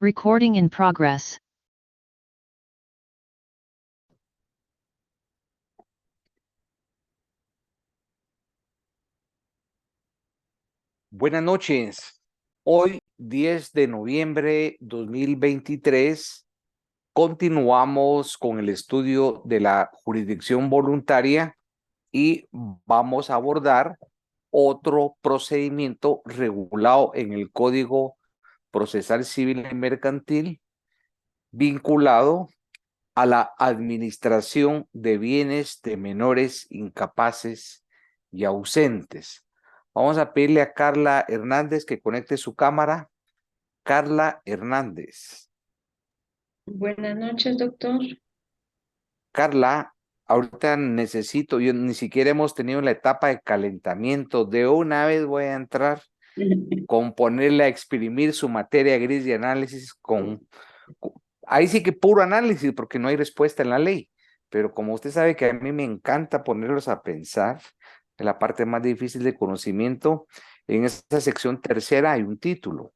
Recording in progress. Buenas noches. Hoy, 10 de noviembre 2023, continuamos con el estudio de la jurisdicción voluntaria y vamos a abordar otro procedimiento regulado en el Código Procesal Civil y Mercantil vinculado a la administración de bienes de menores incapaces y ausentes. Vamos a pedirle a Carla Hernández que conecte su cámara. Carla Hernández. Buenas noches, doctor. Carla, ahorita necesito, yo ni siquiera hemos tenido la etapa de calentamiento. De una vez voy a entrar con ponerle a exprimir su materia gris de análisis ahí sí que puro análisis porque no hay respuesta en la ley. Pero como usted sabe que a mí me encanta ponerlos a pensar, en la parte más difícil de conocimiento, en esta sección tercera hay un título.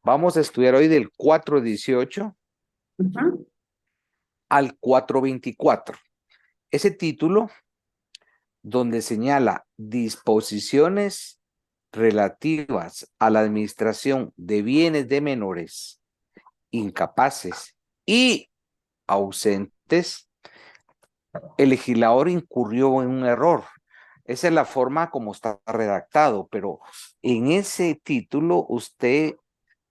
Vamos a estudiar hoy del 418 al 424. Ese título, donde señala disposiciones relativas a la administración de bienes de menores incapaces y ausentes, el legislador incurrió en un error. Esa es la forma como está redactado, pero en ese título usted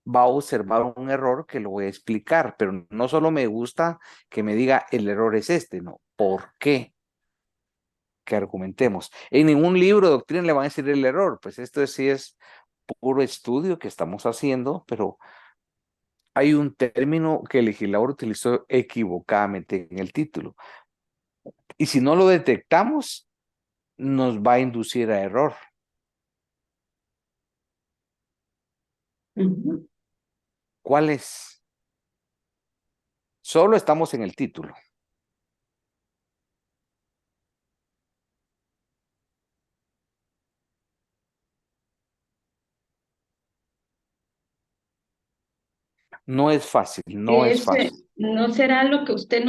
va a observar un error que lo voy a explicar, pero no solo me gusta que me diga el error es este, no, ¿por qué? Que argumentemos. En ningún libro de doctrina le van a decir el error, pues esto sí es puro estudio que estamos haciendo, pero hay un término que el legislador utilizó equivocadamente en el título. Y si no lo detectamos, nos va a inducir a error. ¿Cuál es? Solo estamos en el título. No es fácil, no es fácil. ¿No será lo que usted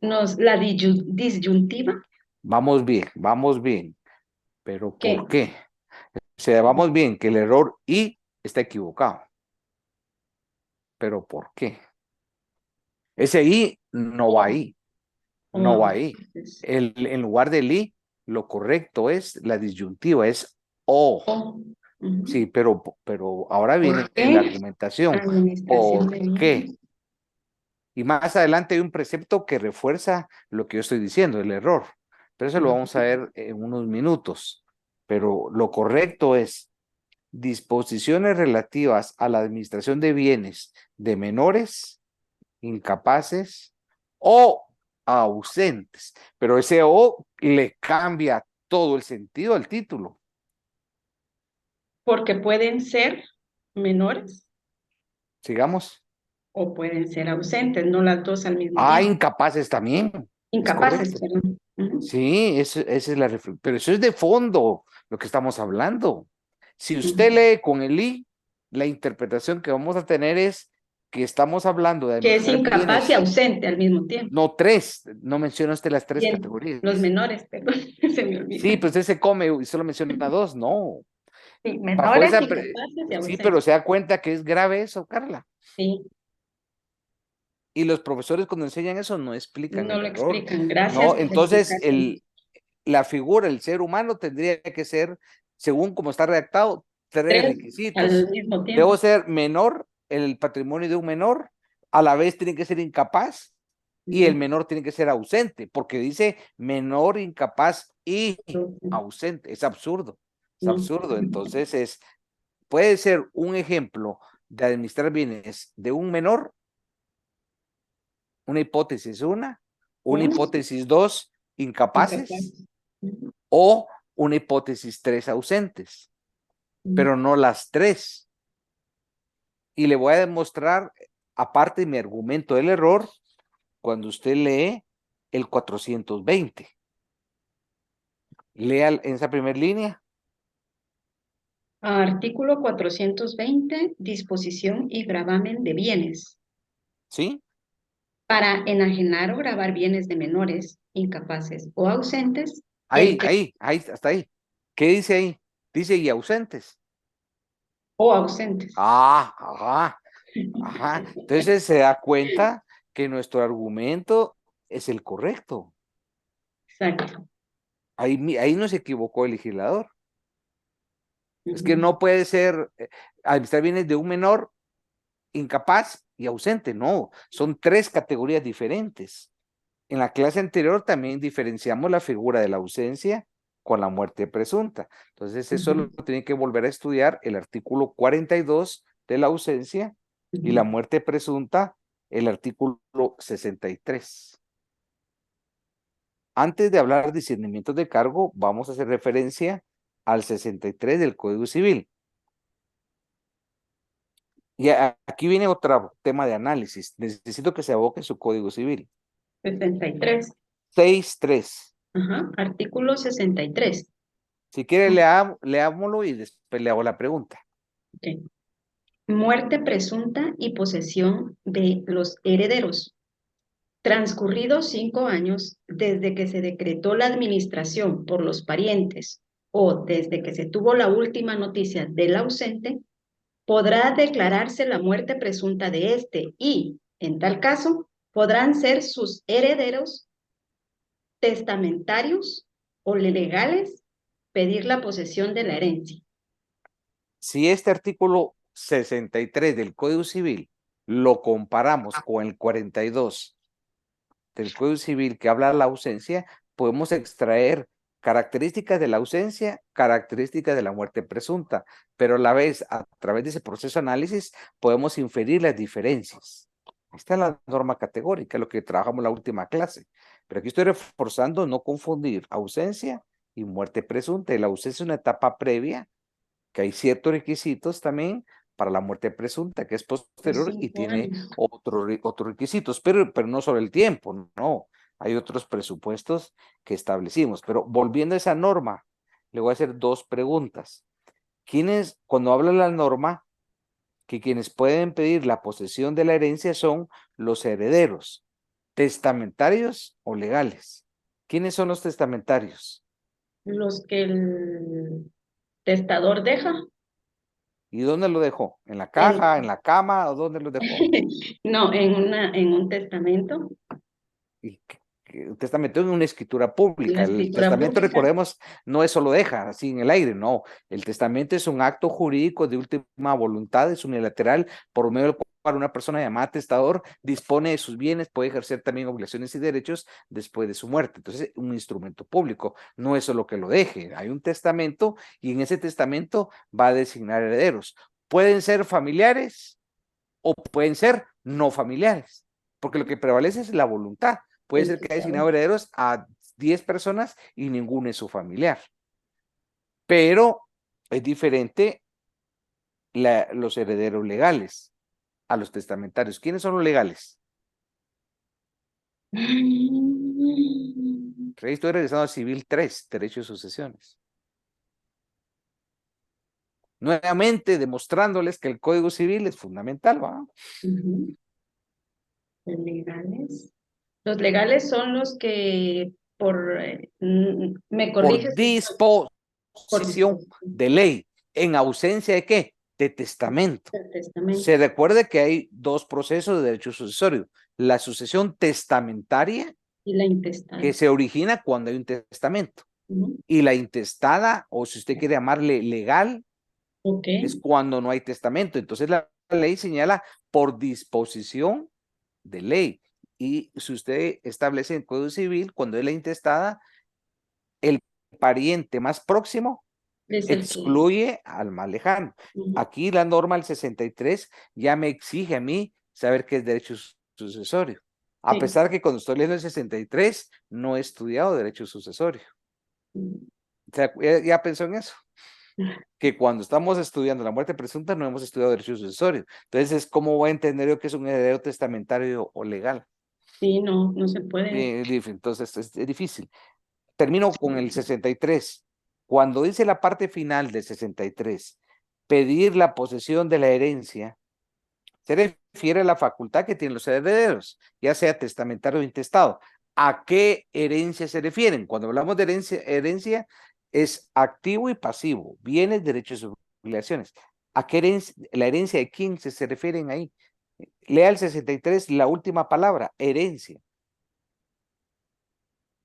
la disyuntiva? Vamos bien, vamos bien. Pero ¿Qué? ¿por qué? O sea, vamos bien, que el error y está equivocado. Pero ¿por qué? Ese I no va Oh, ahí, no va oh, ahí. En lugar del I, lo correcto es la disyuntiva, es O. oh, Sí, pero ahora viene ¿Por la qué? argumentación. Administración de ¿Por qué? bienes. Y más adelante hay un precepto que refuerza lo que yo estoy diciendo, el error. Pero eso lo vamos a ver en unos minutos. Pero lo correcto es disposiciones relativas a la administración de bienes de menores, incapaces o ausentes. Pero ese o le cambia todo el sentido al título. Porque pueden ser menores Sigamos. o pueden ser ausentes, no las dos al mismo Ah, tiempo. incapaces también. Es Incapaces, correcto. perdón. Sí, esa es la reflexión. Pero eso es de fondo lo que estamos hablando. Si usted Ujú. lee con el I, la interpretación que vamos a tener es que estamos hablando de Que es administrar incapaz y bienes, ausente al mismo tiempo. no tres, no menciona usted las tres Bien, los categorías. menores, perdón, se me olvida. Sí, pues usted se come y solo menciona dos, no. Sí, Bajo menores, esa, incapaces y sí, pero ausentes. se da cuenta que es grave eso, Carla. Sí, Y los profesores cuando enseñan eso no explican no el lo error, explican. Gracias ¿no? por Entonces, explicárselo. la figura, el ser humano tendría que ser, según como está redactado, tres Tres al requisitos. mismo Debo tiempo. ser menor, el patrimonio de un menor, a la vez tiene que ser incapaz y el Ujú. menor tiene que ser ausente, porque dice menor, incapaz y ausente. Es No. absurdo. Entonces, puede ser un ejemplo de administrar bienes de un menor, una hipótesis una Uno, hipótesis dos, incapaz. incapaces, Ujú. o una hipótesis tres, ausentes, pero no las tres. Y le voy a demostrar, aparte de mi argumento del error, cuando usted lee el 420. Lea en esa primera línea. Artículo 420, disposición y gravamen de bienes. ¿Sí? Para enajenar o gravar bienes de menores, incapaces o ausentes, Hasta ahí. ¿Qué dice ahí? Dice y ausentes. o ausentes. Ajá. Entonces se da cuenta que nuestro argumento es el correcto. Exacto. Ahí no se equivocó el legislador. Es que Ujú. no puede ser administrar bienes de un menor incapaz y ausente. No, son tres categorías diferentes. En la clase anterior también diferenciamos la figura de la ausencia con la muerte presunta. Entonces eso Ujú. lo tiene que volver a estudiar el artículo 42 de la ausencia y la Ujú. muerte presunta, el artículo 63. Antes de hablar de discernimientos de cargo, vamos a hacer referencia al 63 del Código Civil. Y aquí viene otro tema de análisis. Necesito que se aboque su Código Civil. 63. 6.3. Ajá. Artículo 63. Si quiere, leámoslo y después le hago la pregunta. Ok. Muerte presunta y posesión de los herederos. Transcurridos 5 años desde que se decretó la administración por los parientes o desde que se tuvo la última noticia del ausente, podrá declararse la muerte presunta de éste y, en tal caso, podrán ser sus herederos testamentarios o legales pedir la posesión de la herencia. Si este artículo 63 del Código Civil lo comparamos con el 42 del Código Civil que habla de la ausencia, podemos extraer características de la ausencia, características de la muerte presunta, pero a la vez, a través de ese proceso de análisis, podemos inferir las diferencias. Esta es la norma categórica, lo que trabajamos en la última clase. Pero aquí estoy reforzando no confundir ausencia y muerte presunta. Y la ausencia es una etapa previa, que hay ciertos requisitos también para la muerte presunta, que es posterior y 5 tiene años. otros requisitos, pero no sobre el tiempo, no. Hay otros presupuestos que establecimos. Pero volviendo a esa norma, le voy a hacer dos preguntas. ¿Quiénes, cuando habla la norma, que quienes pueden pedir la posesión de la herencia son los herederos, testamentarios o legales? ¿Quiénes son los testamentarios? Los que el testador deja. ¿Y dónde lo dejó? ¿En la En, caja, en la cama o dónde lo dejó? no, en un testamento, Y el testamento es una escritura una pública. El escritura testamento, pública. recordemos, no es solo deja así en el aire, no. El testamento es un acto jurídico de última voluntad, es unilateral, por medio del cual una persona llamada testador dispone de sus bienes, puede ejercer también obligaciones y derechos después de su muerte. Entonces, un instrumento público, no es solo que lo deje. Hay un testamento y en ese testamento va a designar herederos. Pueden ser familiares o pueden ser no familiares, porque lo que prevalece es la voluntad. Puede El ser que haya testador. designado herederos a 10 personas y ninguno es su familiar. Pero es diferente los herederos legales a los testamentarios. ¿Quiénes son los legales? Estoy regresando a Civil 3, Derecho de Sucesiones. Nuevamente demostrándoles que el Código Civil es fundamental, ¿va? Ujú. Legales. Los legales son los que me Por corriges si por disposición disposición de ley, en ausencia de ¿qué? De testamento. del testamento Se recuerde que hay dos procesos de derecho sucesorio. La sucesión testamentaria, y la intestada. que se origina cuando hay un testamento, Ujú. y la intestada, o si usted quiere llamarle legal, Ok. es cuando no hay testamento. Entonces la ley señala por disposición de ley. Y si usted establece en el Código Civil, cuando es la intestada, el pariente más próximo Es el que. excluye al más lejano. Ujú. Aquí la norma del 63 ya me exige a mí saber qué es derecho sucesorio. A Sí. pesar que cuando estoy leyendo el 63 no he estudiado derecho sucesorio. Ujú. O sea, ya pensó en eso, que cuando estamos estudiando la muerte presunta no hemos estudiado derecho sucesorio. Entonces, ¿cómo voy a entender yo que es un heredero testamentario o legal? Sí, no, no se puede. Entonces, es difícil. Termino con el 63. Cuando dice la parte final del 63, pedir la posesión de la herencia se refiere a la facultad que tienen los herederos, ya sea testamentario o intestado. ¿A qué herencia se refieren? Cuando hablamos de herencia es activo y pasivo, bienes, derechos y obligaciones. ¿A qué herencia, la herencia de quién se refieren ahí? Lea el 63, la última palabra, herencia.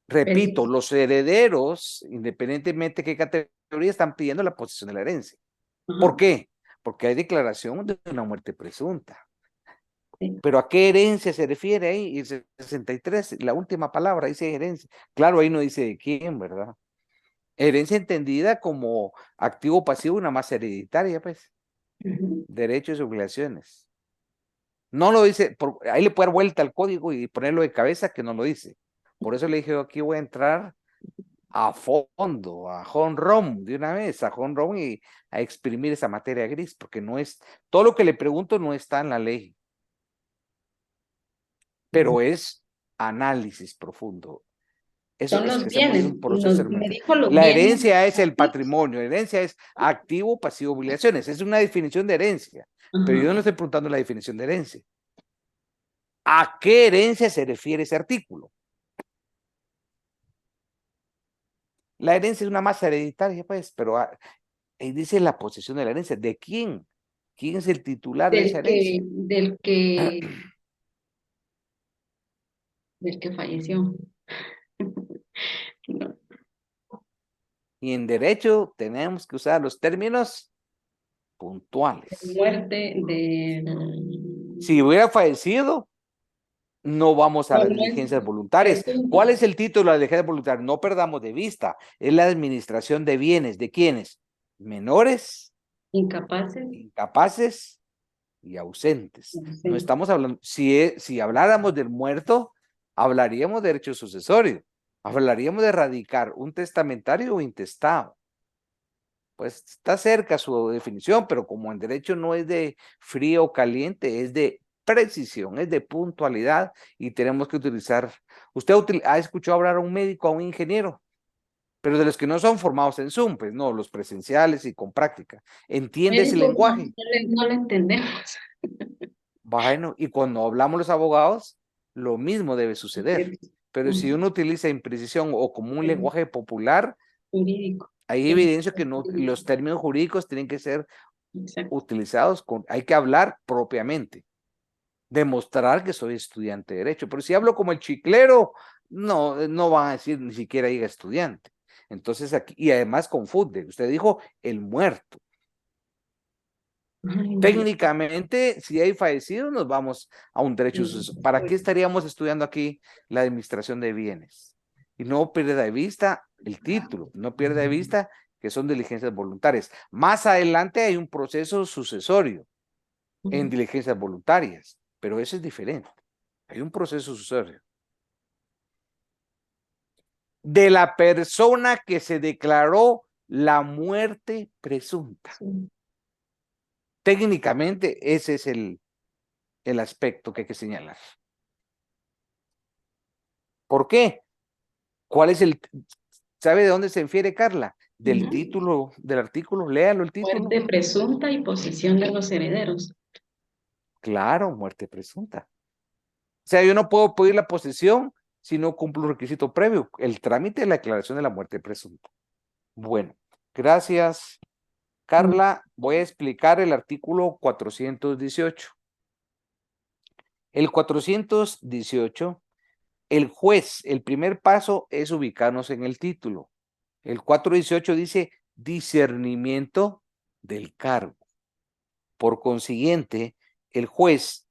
Repito, los herederos, independientemente de qué categoría, están pidiendo la posesión de la herencia. ¿Por qué? Porque hay declaración de una muerte presunta. Sí. Pero ¿a qué herencia se refiere ahí? El 63, la última palabra dice herencia. Claro, ahí no dice de quién, ¿verdad? Herencia entendida como activo pasivo, una más hereditaria, pues. Derechos y obligaciones. No lo dice, ahí le puede dar vuelta al código y ponerlo de cabeza que no lo dice. Por eso le dije, aquí voy a entrar a fondo, a home run, de una vez, a home run y a exprimir esa materia gris, porque no es, todo lo que le pregunto no está en la ley, pero es análisis profundo. Eso Son es los que hacemos bienes. un proceso. Me dijo los La bienes herencia es el activos. patrimonio, la herencia es activo, pasivo, obligaciones. Es una definición de herencia, pero yo no estoy preguntando la definición de herencia. ¿A qué herencia se refiere ese artículo? La herencia es una masa hereditaria, pues, pero ahí dice la posesión de la herencia. ¿De quién? ¿Quién es el titular de esa herencia? Del que falleció. No. Y en derecho tenemos que usar los términos puntuales. Muerte de... Si hubiera fallecido, no vamos a No, las no es diligencias voluntarias. presunta. ¿Cuál es el título de la diligencia voluntaria? No perdamos de vista. Es la administración de bienes. ¿De quiénes? Menores, Incapaces. incapaces y ausentes. No No sé. estamos hablando, si habláramos del muerto, hablaríamos de derecho sucesorio. Hablaríamos de radicar un testamentario o intestado. Pues está cerca su definición, pero como en derecho no es de frío o caliente, es de precisión, es de puntualidad y tenemos que utilizar. Usted ha escuchado hablar a un médico, a un ingeniero, pero de los que no son formados en Zoom, pues no, los presenciales y con práctica. ¿Entiende ese Médicos no, lenguaje? no lo entendemos. Bueno, y cuando hablamos los abogados, lo mismo debe suceder. Pero si uno utiliza imprecisión o como un lenguaje popular, Jurídico. hay evidencia que no, los términos jurídicos tienen que ser Exacto. utilizados hay que hablar propiamente, demostrar que soy estudiante de derecho, pero si hablo como el chiclero, no van a decir ni siquiera diga estudiante. Entonces aquí, y además confunde, usted dijo el muerto. Ay, no. Técnicamente, si hay fallecido, nos vamos a un derecho. ¿Para qué estaríamos estudiando aquí la administración de bienes? Y no pierda de vista el título, no pierda de vista que son diligencias voluntarias. Más adelante hay un proceso sucesorio en diligencias voluntarias, pero eso es diferente. Hay un proceso sucesorio. De la persona que se declaró la muerte presunta. Sí. Técnicamente, ese es el aspecto que hay que señalar. ¿Por qué? ¿Cuál es ¿Sabe de dónde se infiere, Carla? Del título del artículo, léalo el título. Muerte presunta y posesión de los herederos. Claro, muerte presunta. O sea, yo no puedo pedir la posesión si no cumplo un requisito previo, el trámite de la declaración de la muerte presunta. Bueno, gracias, Carla. Voy a explicar el artículo 418. El 418, el juez, el primer paso es ubicarnos en el título. El 418 dice discernimiento del cargo. Por consiguiente, el juez,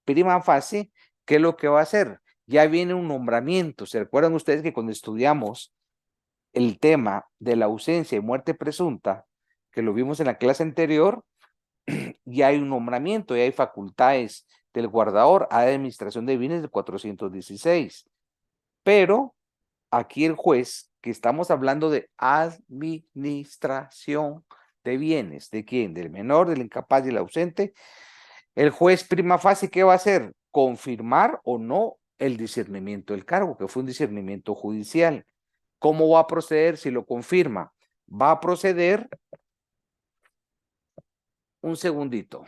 prima facie, ¿qué es lo que va a hacer? Ya viene un nombramiento. ¿Se recuerdan ustedes que cuando estudiamos el tema de la ausencia y muerte presunta, que lo vimos en la clase anterior, ya hay un nombramiento, ya hay facultades del guardador a administración de bienes del 416. Pero aquí el juez, que estamos hablando de administración de bienes, ¿de quién? Del menor, del incapaz y del ausente. El juez prima facie, ¿qué va a hacer? Confirmar o no el discernimiento del cargo, que fue un discernimiento judicial. ¿Cómo va a proceder si lo confirma? Va a proceder un segundito.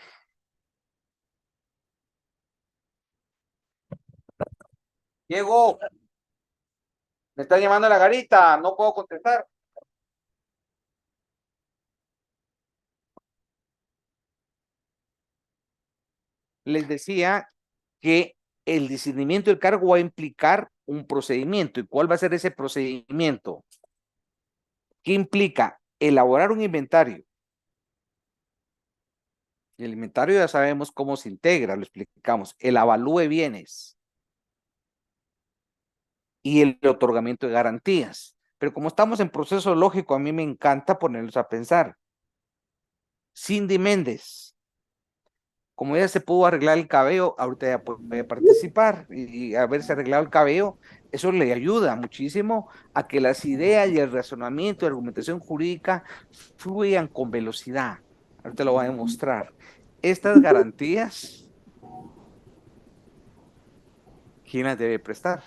Diego, me están llamando a la garita, no puedo contestar. Les decía que el discernimiento del cargo va a implicar un procedimiento. ¿Y cuál va a ser ese procedimiento? ¿Qué implica? Elaborar un inventario. El inventario ya sabemos cómo se integra, lo explicamos. El avalúe bienes y el otorgamiento de garantías. Pero como estamos en proceso lógico, a mí me encanta ponerlos a pensar. Cindy Méndez, como ella se pudo arreglar el cabello, ahorita ya puede participar y haberse arreglado el cabello, eso le ayuda muchísimo a que las ideas y el razonamiento y argumentación jurídica fluyan con velocidad. Ahorita lo voy a demostrar. Estas garantías, ¿quién las debe prestar?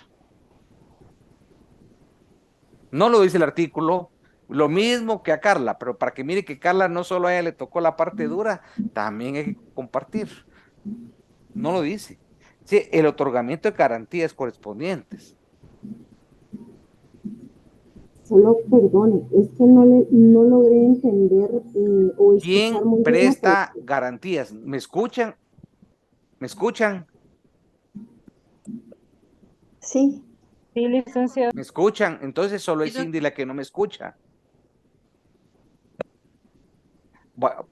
No lo dice el artículo, lo mismo que a Carla, pero para que mire que Carla no solo a ella le tocó la parte dura, también hay que compartir. No lo dice. Sí, el otorgamiento de garantías correspondientes. Solo perdone, es que no logré entender o escuchar ¿Quién muy bien. presta garantías? ¿Me escuchan? ¿Me escuchan? Sí. Sí, licenciado. ¿Me escuchan? Entonces solo es Sí, Cindy la que no me escucha.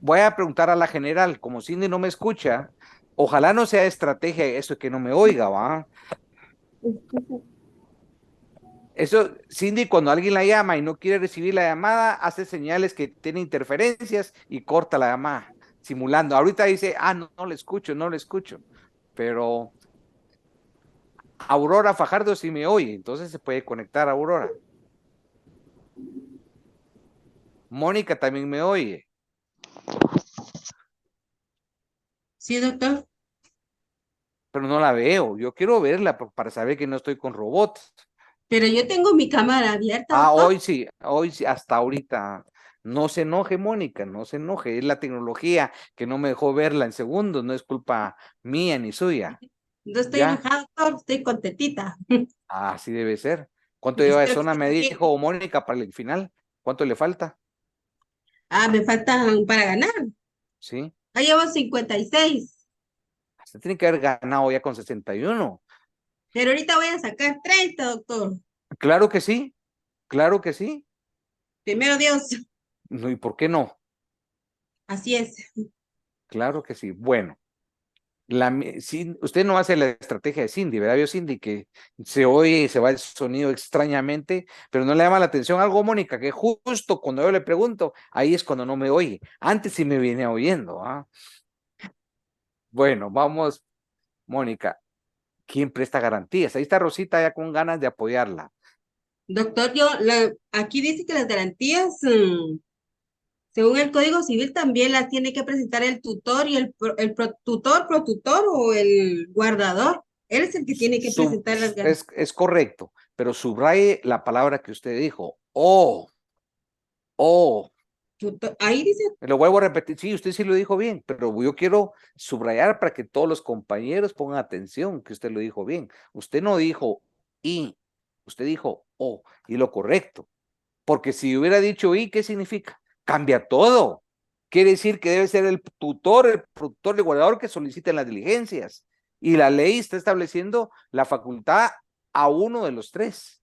Voy a preguntar a la general, como Cindy no me escucha, ojalá no sea estrategia eso que no me oiga, ¿va? Eso, Cindy, cuando alguien la llama y no quiere recibir la llamada, hace señales que tiene interferencias y corta la llamada, simulando. Ahorita dice, no, no le escucho, no le escucho. Pero Aurora Fajardo sí me oye, entonces se puede conectar a Aurora. Mónica también me oye. Sí, doctor. Pero no la veo. Yo quiero verla para saber que no estoy con robots. Pero yo tengo mi cámara abierta, doctor. Hoy sí, hasta ahorita. No se enoje, Mónica, no se enoje. Es la tecnología que no me dejó verla en segundos, no es culpa mía ni suya. No estoy ¿Ya? enojada, doctor, estoy contentita. Así debe ser. ¿Cuánto lleva de Espero que zona? esté Me bien. dijo Mónica para el final. ¿Cuánto le falta? Me faltan para ganar. Sí. Ahí llevo 56. Se tiene que haber ganado ya con 61. Pero ahorita voy a sacar 30, doctor. Claro que sí, claro que sí. Primero Dios. No, ¿y por qué no? Así es. Claro que sí. Bueno, usted no hace la estrategia de Cindy, ¿verdad? Vio Cindy que se oye y se va el sonido extrañamente, pero no le llama la atención algo, Mónica, que justo cuando yo le pregunto, ahí es cuando no me oye. Antes sí me viene oyendo, ¿ah? Bueno, vamos, Mónica. ¿Quién presta garantías? Ahí está Rosita ya con ganas de apoyarla. Doctor, aquí dice que las garantías, según el Código Civil, también las tiene que presentar el tutor y tutor, protutor o el guardador. Él es el que tiene que presentar las garantías. Es correcto, pero subraye la palabra que usted dijo. Oh. Ahí dice. Lo vuelvo a repetir, sí, usted sí lo dijo bien, pero yo quiero subrayar para que todos los compañeros pongan atención que usted lo dijo bien. Usted no dijo y, usted dijo o, y lo correcto. Porque si hubiera dicho y, ¿qué significa? Cambia todo. Quiere decir que debe ser el tutor, el productor, el guardador que soliciten las diligencias. Y la ley está estableciendo la facultad a uno de los tres.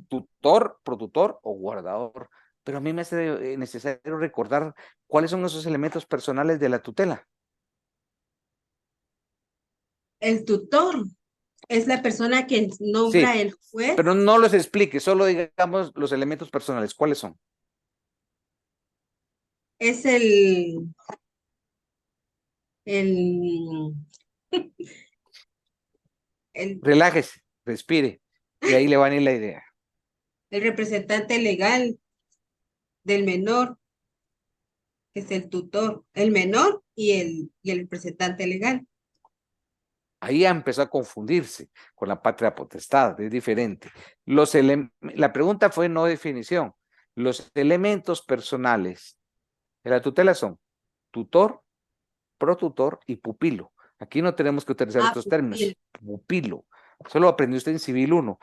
Tutor, productor o guardador. Pero a mí me hace necesario recordar cuáles son esos elementos personales de la tutela. El tutor es la persona que nombra Sí, el juez. pero no los explique, solo digamos los elementos personales. ¿Cuáles son? Es el el, Relájese, respire, y ahí le va a ir la idea. el representante legal del menor, que es el tutor, el menor y el representante legal. Ahí ya empezó a confundirse con la patria potestad, es diferente. La pregunta fue no definición. Los elementos personales de la tutela son tutor, protutor y pupilo. Aquí no tenemos que utilizar estos términos. Pupilo. Eso lo aprendió usted en Civil 1.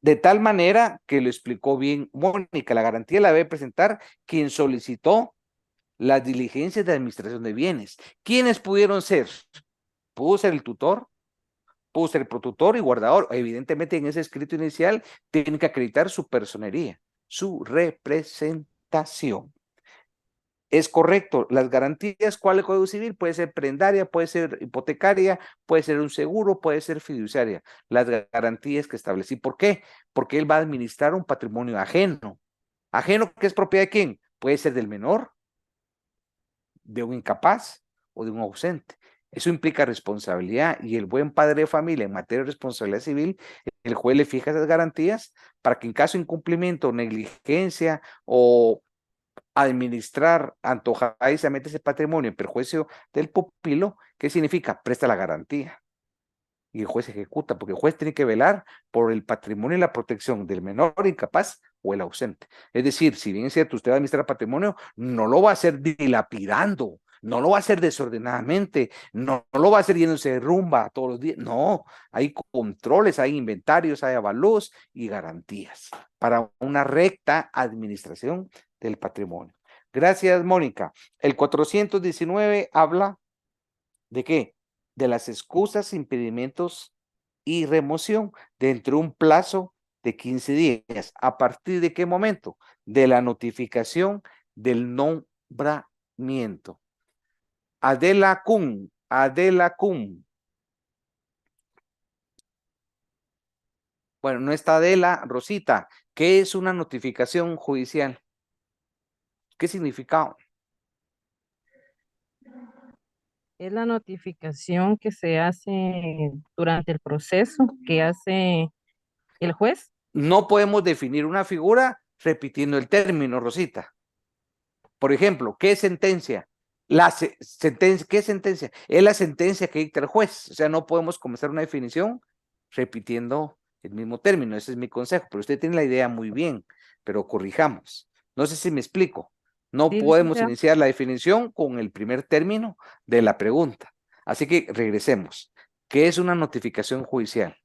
De tal manera que lo explicó bien Mónica, la garantía la debe presentar quien solicitó las diligencias de administración de bienes. ¿Quiénes pudieron ser? Pudo ser el tutor, pudo ser el protutor y guardador. Evidentemente en ese escrito inicial tienen que acreditar su personería, su representación. Es correcto, las garantías, ¿cuál es el Código Civil? Puede ser prendaria, puede ser hipotecaria, puede ser un seguro, puede ser fiduciaria. Las garantías que establecí. ¿Por qué? Porque él va a administrar un patrimonio ajeno. ¿Ajeno que es propiedad de quién? Puede ser del menor, de un incapaz o de un ausente. Eso implica responsabilidad y el buen padre de familia en materia de responsabilidad civil, el juez le fija esas garantías para que en caso de incumplimiento, negligencia o administrar antojadizamente ese patrimonio en perjuicio del pupilo, ¿qué significa? Presta la garantía y el juez ejecuta, porque el juez tiene que velar por el patrimonio y la protección del menor incapaz o el ausente. Es decir, si bien es cierto, usted va a administrar patrimonio, no lo va a hacer dilapidando, no lo va a hacer desordenadamente, no lo va a hacer yéndose de rumba todos los días, no, hay controles, hay inventarios, hay avalúos y garantías para una recta administración del patrimonio. Gracias, Mónica. El 419 habla ¿de qué? De las excusas, impedimentos y remoción dentro de un plazo de 15 días. ¿A partir de qué momento? De la notificación del nombramiento. Adela Kun. Bueno, no está Adela, Rosita. ¿Qué es una notificación judicial? ¿Qué significa? Es la notificación que se hace durante el proceso que hace el juez. No podemos definir una figura repitiendo el término, Rosita. Por ejemplo, ¿qué sentencia? ¿Qué sentencia? Es la sentencia que dicta el juez. O sea, no podemos comenzar una definición repitiendo el mismo término. Ese es mi consejo. Pero usted tiene la idea muy bien, pero corrijamos. No sé si me explico. No Sí, podemos licenciado. iniciar la definición con el primer término de la pregunta. Así que regresemos. ¿Qué es una notificación judicial?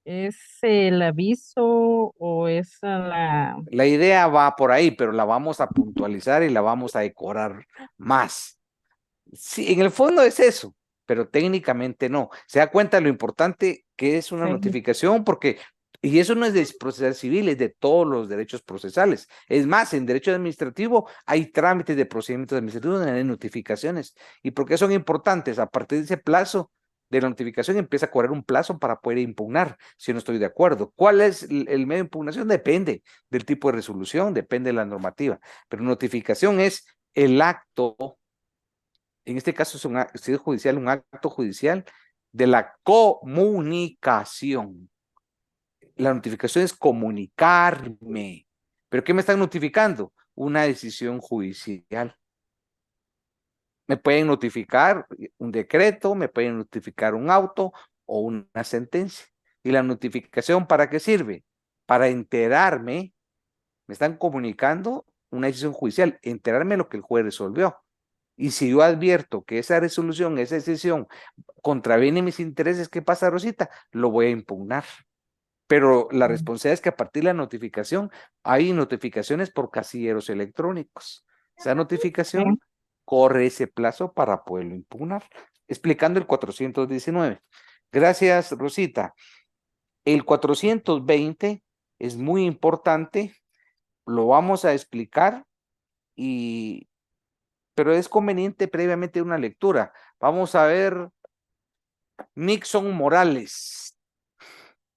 ¿Es el aviso o es La idea va por ahí, pero la vamos a puntualizar y la vamos a decorar más. Sí, en el fondo es eso, pero técnicamente no. Se da cuenta de lo importante que es una Sí. notificación, porque, y eso no es de procesal civil, es de todos los derechos procesales. Es más, en derecho administrativo hay trámites de procedimientos administrativos donde hay notificaciones. ¿Y por qué son importantes? A partir de ese plazo de la notificación empieza a correr un plazo para poder impugnar, si no estoy de acuerdo. ¿Cuál es el medio de impugnación? Depende del tipo de resolución, depende de la normativa, pero notificación es el acto, en este caso es un acto judicial de la comunicación. La notificación es comunicarme. ¿Pero qué me están notificando? Una decisión judicial. Me pueden notificar un decreto, me pueden notificar un auto o una sentencia. ¿Y la notificación para qué sirve? Para enterarme, me están comunicando una decisión judicial, enterarme de lo que el juez resolvió. Y si yo advierto que esa resolución, esa decisión contraviene mis intereses, ¿qué pasa, Rosita? Lo voy a impugnar. Pero la responsabilidad es que a partir de la notificación, hay notificaciones por casilleros electrónicos. Esa notificación corre ese plazo para poderlo impugnar. Explicando el 419. Gracias, Rosita. El 420 es muy importante, lo vamos a explicar, pero es conveniente previamente una lectura. Vamos a ver Nixon Morales.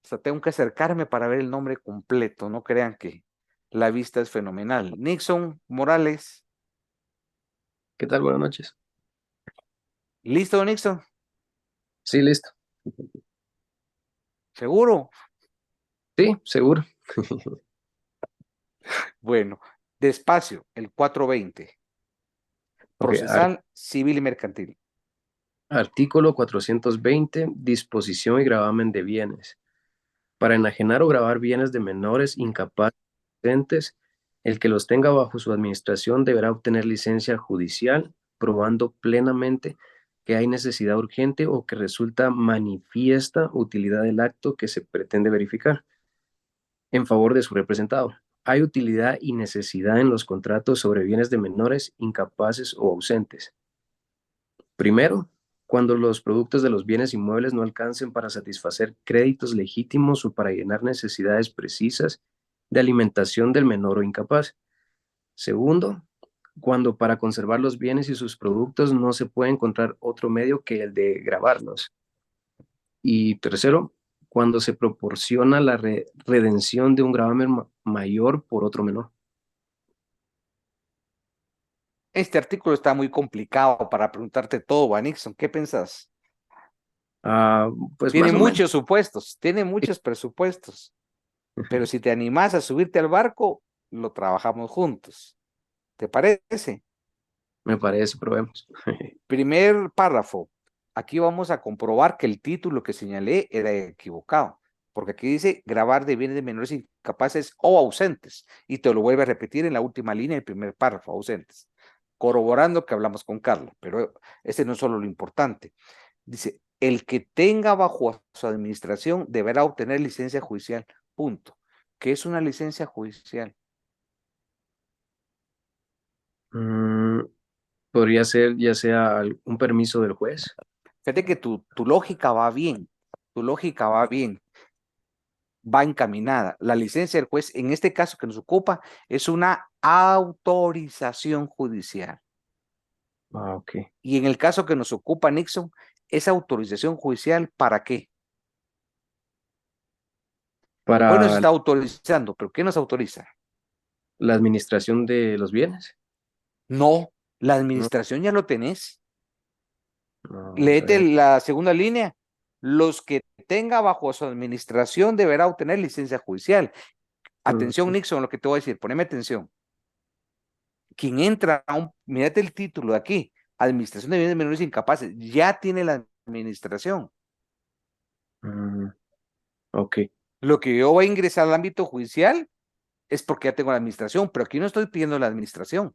O sea, tengo que acercarme para ver el nombre completo, no crean que la vista es fenomenal. Nixon Morales. ¿Qué tal? Buenas noches. ¿Listo, Nixon? Sí, listo. ¿Seguro? Sí, seguro. Bueno, despacio, el 420. Ok, Procesal, civil y mercantil. artículo 420, disposición y gravamen de bienes. Para enajenar o gravar bienes de menores incapaces, El que los tenga bajo su administración deberá obtener licencia judicial, probando plenamente que hay necesidad urgente o que resulta manifiesta utilidad del acto que se pretende verificar en favor de su representado. Hay utilidad y necesidad en los contratos sobre bienes de menores, incapaces o ausentes. Primero, cuando los productos de los bienes inmuebles no alcancen para satisfacer créditos legítimos o para llenar necesidades precisas de alimentación del menor o incapaz. Segundo, cuando para conservar los bienes y sus productos no se puede encontrar otro medio que el de gravarlos. Y tercero, cuando se proporciona la redención de un gravamen mayor por otro menor. Este artículo está muy complicado para preguntarte todo, Van Nixon. ¿Qué pensás? Pues Tiene más o menos. muchos supuestos, tiene muchos presupuestos, pero si te animás a subirte al barco, lo trabajamos juntos. ¿Te parece? Me parece, probemos. Primer párrafo. Aquí vamos a comprobar que el título que señalé era equivocado, porque aquí dice grabar de bienes de menores incapaces o ausentes, y te lo vuelve a repetir en la última línea del primer párrafo, ausentes, corroborando que hablamos con Carla, pero ese no es solo lo importante. Dice, el que tenga bajo su administración deberá obtener licencia judicial, punto. ¿Qué es una licencia judicial? Podría ser ya sea un permiso del juez. Fíjate que tu lógica va bien, tu lógica va bien, va encaminada. La licencia del juez, en este caso que nos ocupa, es una autorización judicial. Ok. Y en el caso que nos ocupa, Nixon, esa autorización judicial, ¿para qué? El juez nos Para está autorizando, pero ¿qué nos autoriza? la administración de los bienes. No, la ¿No? administración ya lo tenés. Vamos a Léete ver. la segunda línea. Los que tenga bajo su administración deberá obtener licencia judicial. Atención, Nixon, lo que te voy a decir, poneme atención. Quien entra mírate el título de aquí, Administración de Bienes Menores Incapaces, ya tiene la administración. Ok. Lo que yo voy a ingresar al ámbito judicial es porque ya tengo la administración, pero aquí no estoy pidiendo la administración.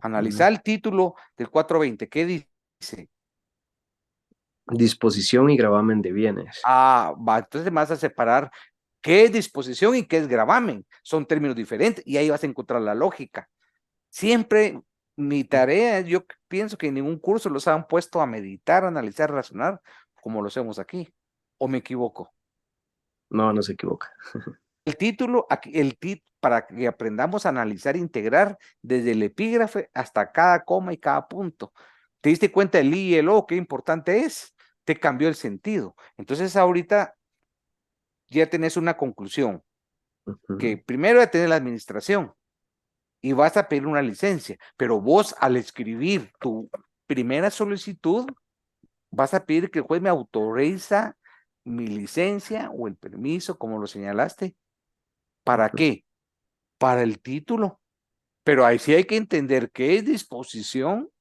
Analizar el título del 420, ¿qué dice? Disposición y gravamen de bienes. Entonces vas a separar qué es disposición y qué es gravamen. Son términos diferentes y ahí vas a encontrar la lógica. Siempre mi tarea, yo pienso que en ningún curso los han puesto a meditar, analizar, razonar, como lo hacemos aquí. ¿O me equivoco? No, no se equivoca. El título, para que aprendamos a analizar e integrar desde el epígrafe hasta cada coma y cada punto. ¿Te diste cuenta el I y el O? Qué importante es. Te cambió el sentido. Entonces ahorita ya tenés una conclusión, que primero ya tenés la administración y vas a pedir una licencia, pero vos al escribir tu primera solicitud vas a pedir que el juez me autoriza mi licencia o el permiso, como lo señalaste. ¿Para qué? Para el título. Pero ahí sí hay que entender qué es disposición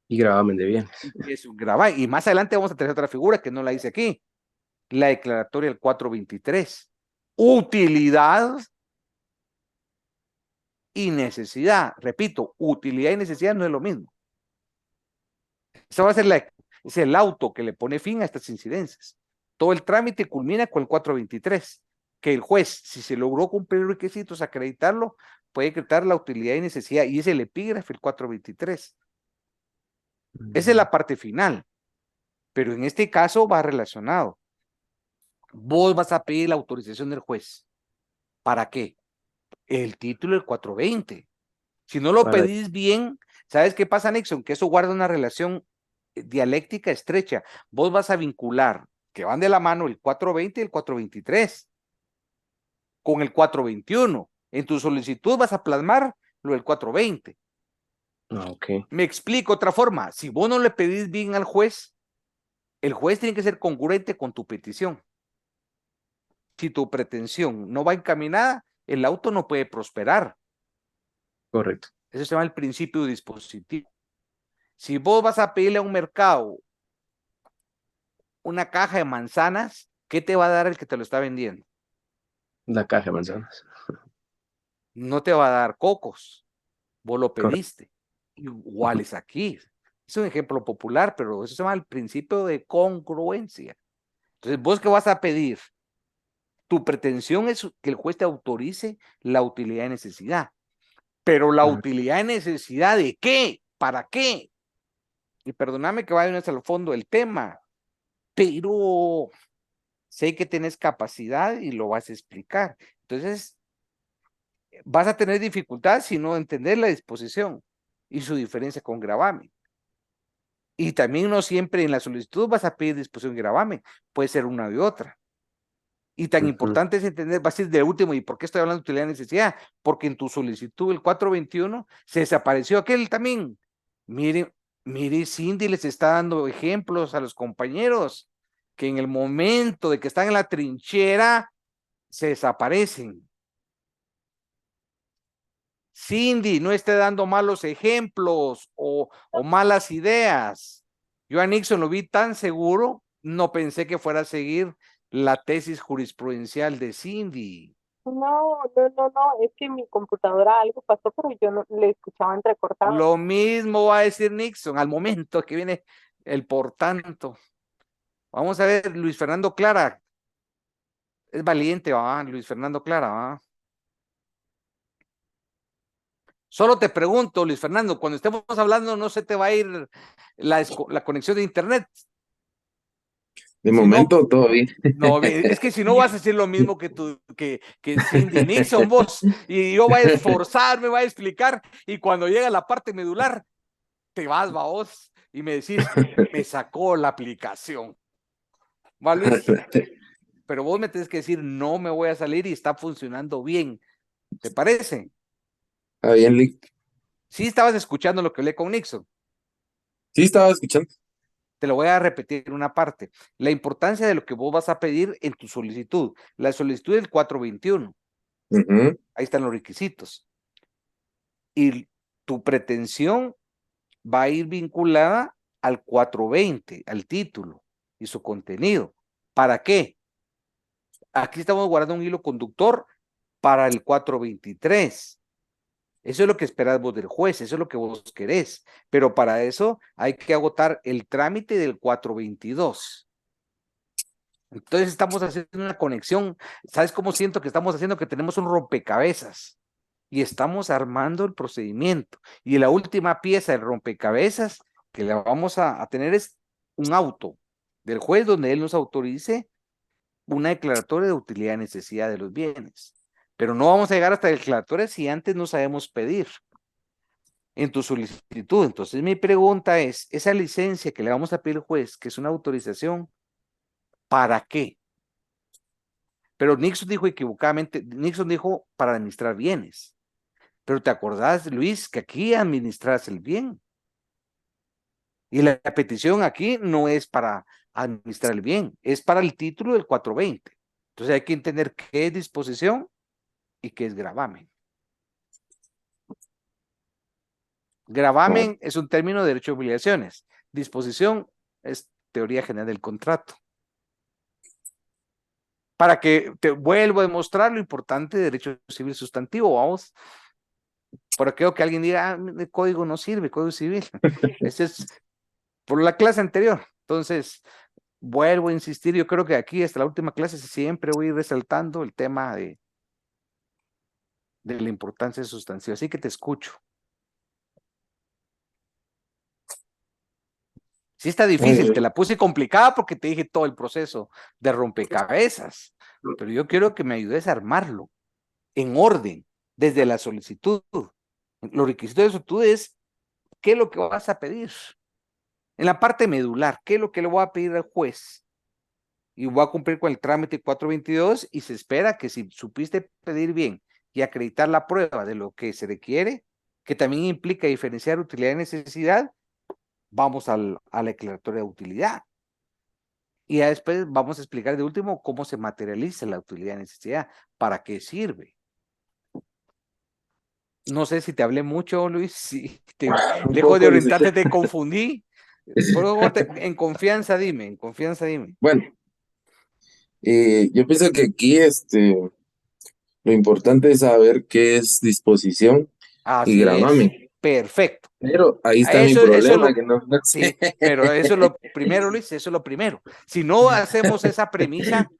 Y gravamen de bienes. y qué es un gravamen. Y más adelante vamos a tener otra figura que no la hice aquí, la declaratoria del 423. Utilidad y necesidad. Repito, utilidad y necesidad no es lo mismo. Esa va a ser es el auto que le pone fin a estas incidencias. Todo el trámite culmina con el 423, que el juez, si se logró cumplir los requisitos, acreditarlo, puede decretar la utilidad y necesidad, y es el epígrafe, el 423. Esa es la parte final, pero en este caso va relacionado. Vos vas a pedir la autorización del juez. ¿Para qué? El título del 420. Si no lo pedís bien, ¿sabes qué pasa, Nixon? Que eso guarda una relación dialéctica estrecha. Vos vas a vincular, que van de la mano, el 420 y el 423 con el 421. En tu solicitud vas a plasmar lo del 420. Ok. Me explico otra forma. Si vos no le pedís bien al juez, el juez tiene que ser congruente con tu petición. Si tu pretensión no va encaminada, el auto no puede prosperar. Correcto. Eso se llama el principio dispositivo. Si vos vas a pedirle a un mercado una caja de manzanas, ¿qué te va a dar el que te lo está vendiendo? La caja de manzanas. no te va a dar cocos. Vos lo Correcto. pediste. Igual es aquí. Es un ejemplo popular, pero eso se llama el principio de congruencia. Entonces, ¿vos qué vas a pedir? Tu pretensión es que el juez te autorice la utilidad de necesidad. Pero la Ujú. utilidad de necesidad, ¿de qué? ¿Para qué? Y perdóname que vaya hasta el fondo del tema, pero sé que tienes capacidad y lo vas a explicar. Entonces, vas a tener dificultad si no entender la disposición y su diferencia con gravamen. Y también no siempre en la solicitud vas a pedir disposición y gravamen, puede ser una y otra. Y tan Ujú. importante es entender, va a ser de último, ¿y por qué estoy hablando de utilidad de necesidad? Porque en tu solicitud, el 421, se desapareció aquel también. Mire, Cindy les está dando ejemplos a los compañeros que en el momento de que están en la trinchera, se desaparecen. Cindy, no esté dando malos ejemplos o malas ideas. Yo a Nixon lo vi tan seguro, no pensé que fuera a seguir la tesis jurisprudencial de Cindy. No, es que mi computadora algo pasó, pero yo no le escuchaba entrecortado. Lo mismo va a decir Nixon al momento que viene el por tanto. Vamos a ver, Luis Fernando Clara. Es valiente, va, Luis Fernando Clara, va. Solo te pregunto, Luis Fernando, cuando estemos hablando, no se te va a ir la conexión de internet. De Si no, momento todo bien. no, es que si no vas a decir lo mismo que Cindy Nixon, vos, y yo voy a esforzarme, voy a explicar, y cuando llega la parte medular, te vas, vos, y me decís, me sacó la aplicación. ¿Va, Luis? Pero vos me tenés que decir, no me voy a salir y está funcionando bien. ¿Te parece? Está bien, Lick. Sí estabas escuchando lo que hablé con Nixon. Sí, estaba escuchando. Te lo voy a repetir en una parte. La importancia de lo que vos vas a pedir en tu solicitud. La solicitud del 421. Ujú. Ahí están los requisitos. Y tu pretensión va a ir vinculada al 420, al título y su contenido. ¿Para qué? Aquí estamos guardando un hilo conductor para el 423. Eso es lo que esperas vos del juez, eso es lo que vos querés. Pero para eso hay que agotar el trámite del 422. Entonces estamos haciendo una conexión. ¿Sabes cómo siento que estamos haciendo? Que tenemos un rompecabezas y estamos armando el procedimiento. Y la última pieza del rompecabezas que la vamos a tener es un auto del juez donde él nos autorice una declaratoria de utilidad y necesidad de los bienes. Pero no vamos a llegar hasta declaratoria si antes no sabemos pedir en tu solicitud. Entonces mi pregunta es, esa licencia que le vamos a pedir al juez, que es una autorización, ¿para qué? Pero Nixon dijo equivocadamente, Nixon dijo para administrar bienes. Pero ¿te acordás, Luis, que aquí administras el bien? Y la petición aquí no es para administrar el bien, es para el título del 420. Entonces hay que entender qué es disposición y qué es gravamen. Gravamen es un término de derecho de obligaciones. Disposición es teoría general del contrato. Para que te vuelvo a demostrar lo importante de derecho civil sustantivo, vamos. Por creo que alguien diga, el código no sirve, código civil. Ese es por la clase anterior. Entonces, vuelvo a insistir, yo creo que aquí hasta la última clase siempre voy a ir resaltando el tema de la importancia sustantiva. Así que te escucho. Sí está difícil, te la puse complicada porque te dije todo el proceso de rompecabezas, pero yo quiero que me ayudes a armarlo en orden, desde la solicitud. Los requisitos de solicitud es, ¿qué es lo que vas a pedir? En la parte medular, ¿qué es lo que le voy a pedir al juez? Y voy a cumplir con el trámite 422 y se espera que si supiste pedir bien y acreditar la prueba de lo que se requiere, que también implica diferenciar utilidad y necesidad, vamos a la declaratoria de utilidad. Y ya después vamos a explicar de último cómo se materializa la utilidad y necesidad, para qué sirve. No sé si te hablé mucho, Luis, si lejos de orientarte te confundí. Por favor, en confianza dime, en confianza dime. Bueno, yo pienso que aquí Lo importante es saber qué es disposición y Así es, gravamen. perfecto. Pero ahí está mi Eso problema, lo, que no sé. sí, pero eso es lo primero, Luis, eso es lo primero. Si no hacemos esa premisa,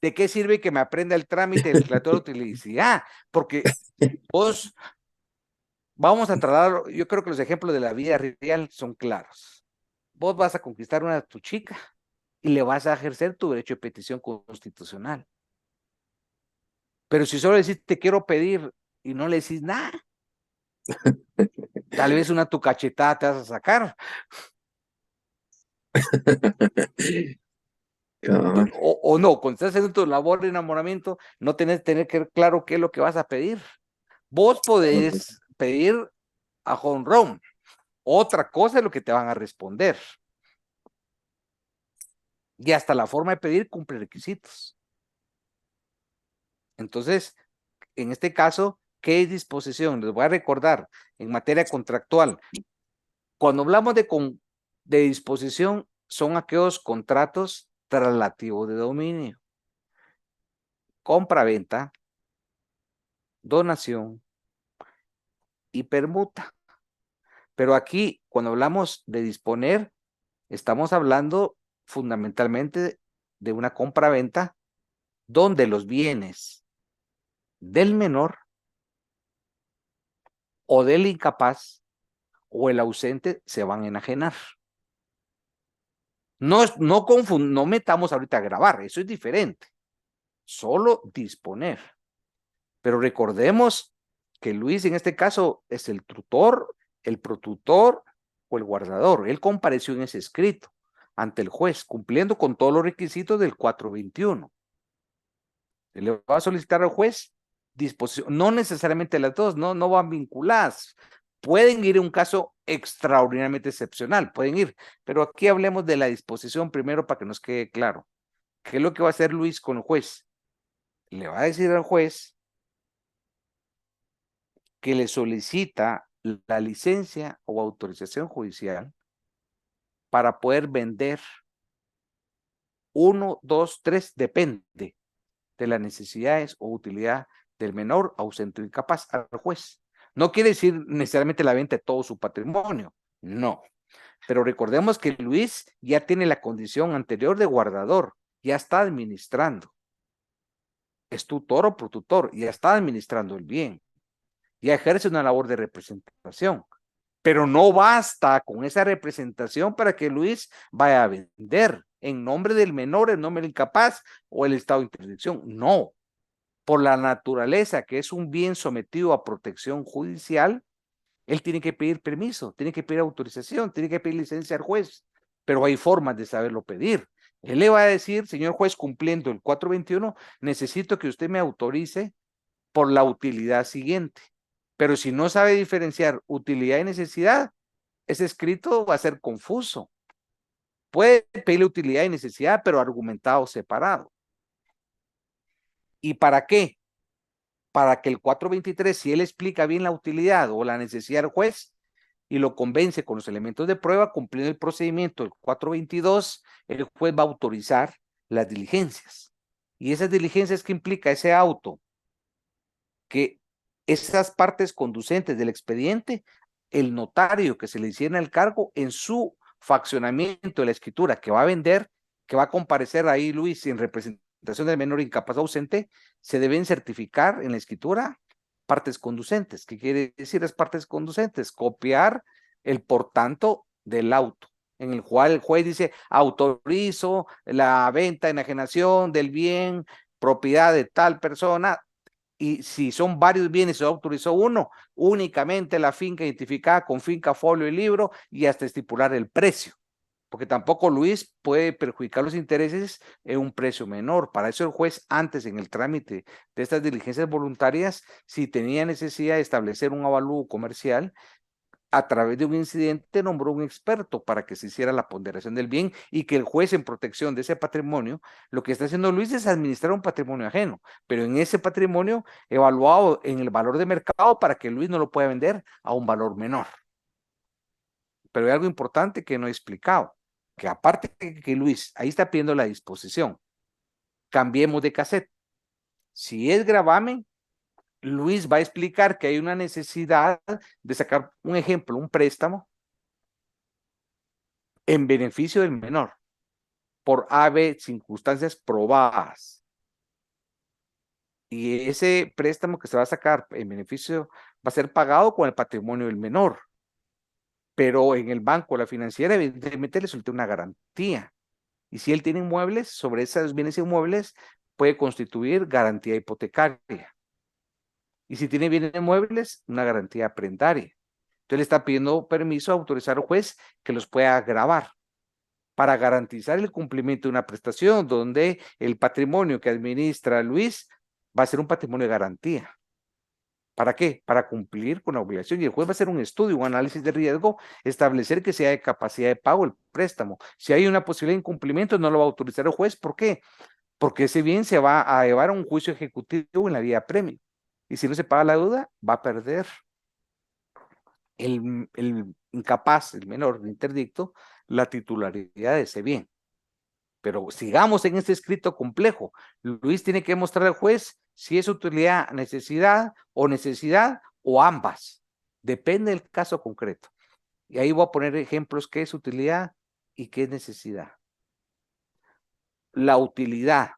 ¿de qué sirve que me aprenda el trámite del declaratorio de utilicidad? Porque vos, vamos a trasladar, yo creo que los ejemplos de la vida real son claros. Vos vas a conquistar a tu chica y le vas a ejercer tu derecho de petición constitucional. Pero si solo decís te quiero pedir y no le decís nada, tal vez una tu cachetada te vas a sacar. Cabal. O no, cuando estás haciendo tu labor de enamoramiento, no tenés tener que claro qué es lo que vas a pedir. Vos podés pedir a home run. Otra cosa es lo que te van a responder. Y hasta la forma de pedir cumple requisitos. Entonces, en este caso, ¿qué es disposición? Les voy a recordar, en materia contractual, cuando hablamos de disposición, son aquellos contratos traslativos de dominio. Compra-venta, donación y permuta. Pero aquí, cuando hablamos de disponer, estamos hablando fundamentalmente de una compra-venta donde los bienes del menor o del incapaz o el ausente se van a enajenar. No metamos ahorita a grabar, eso es diferente. Solo disponer. Pero recordemos que Luis en este caso es el tutor, el protutor o el guardador. Él compareció en ese escrito ante el juez, cumpliendo con todos los requisitos del 421. Se le va a solicitar al juez disposición, no necesariamente las dos, no van vinculadas. Pueden ir en un caso extraordinariamente excepcional, pueden ir, pero aquí hablemos de la disposición primero para que nos quede claro. ¿Qué es lo que va a hacer Luis con el juez? Le va a decir al juez que le solicita la licencia o autorización judicial para poder vender 1, 2, 3, depende de las necesidades o utilidad del menor ausente o incapaz al juez. No quiere decir necesariamente la venta de todo su patrimonio, no. Pero recordemos que Luis ya tiene la condición anterior de guardador, ya está administrando. Es tutor o protutor, ya está administrando el bien. Ya ejerce una labor de representación. Pero no basta con esa representación para que Luis vaya a vender en nombre del menor, en nombre del incapaz o el estado de interdicción. No. Por la naturaleza, que es un bien sometido a protección judicial, él tiene que pedir permiso, tiene que pedir autorización, tiene que pedir licencia al juez, pero hay formas de saberlo pedir. Él le va a decir, señor juez, cumpliendo el 421, necesito que usted me autorice por la utilidad siguiente. Pero si no sabe diferenciar utilidad y necesidad, ese escrito va a ser confuso. Puede pedirle utilidad y necesidad, pero argumentado separado. ¿Y para qué? Para que el 423, si él explica bien la utilidad o la necesidad del juez y lo convence con los elementos de prueba, cumpliendo el procedimiento del 422, el juez va a autorizar las diligencias. Y esas diligencias que implica ese auto, que esas partes conducentes del expediente, el notario que se le hiciera el cargo en su faccionamiento de la escritura que va a vender, que va a comparecer ahí Luis en representación del menor incapaz ausente, se deben certificar en la escritura partes conducentes. ¿Qué quiere decir las partes conducentes? Copiar el por tanto del auto, en el cual el juez dice, autorizo la venta, enajenación del bien, propiedad de tal persona, y si son varios bienes, se autorizó uno, únicamente la finca identificada con finca, folio y libro, y hasta estipular el precio, porque tampoco Luis puede perjudicar los intereses en un precio menor. Para eso el juez antes en el trámite de estas diligencias voluntarias, si tenía necesidad de establecer un avalúo comercial, a través de un incidente nombró un experto para que se hiciera la ponderación del bien y que el juez en protección de ese patrimonio, lo que está haciendo Luis es administrar un patrimonio ajeno, pero en ese patrimonio evaluado en el valor de mercado para que Luis no lo pueda vender a un valor menor. Pero hay algo importante que no he explicado, que aparte de que Luis ahí está pidiendo la disposición, cambiemos de cassette. Si es gravamen, Luis va a explicar que hay una necesidad de sacar un ejemplo, un préstamo en beneficio del menor por AB circunstancias probadas. Y ese préstamo que se va a sacar en beneficio va a ser pagado con el patrimonio del menor. Pero en el banco, la financiera, evidentemente le soltó una garantía. Y si él tiene inmuebles, sobre esos bienes inmuebles puede constituir garantía hipotecaria. Y si tiene bienes inmuebles, una garantía prendaria. Entonces le está pidiendo permiso a autorizar al juez que los pueda gravar para garantizar el cumplimiento de una prestación donde el patrimonio que administra Luis va a ser un patrimonio de garantía. ¿Para qué? Para cumplir con la obligación. Y el juez va a hacer un estudio, un análisis de riesgo, establecer que sea de capacidad de pago el préstamo. Si hay una posibilidad de incumplimiento, no lo va a autorizar el juez. ¿Por qué? Porque ese bien se va a llevar a un juicio ejecutivo en la vía premio. Y si no se paga la deuda, va a perder el incapaz, el menor, el interdicto, la titularidad de ese bien. Pero sigamos en este escrito complejo. Luis tiene que mostrar al juez si es utilidad, necesidad o ambas. Depende del caso concreto. Y ahí voy a poner ejemplos qué es utilidad y qué es necesidad. La utilidad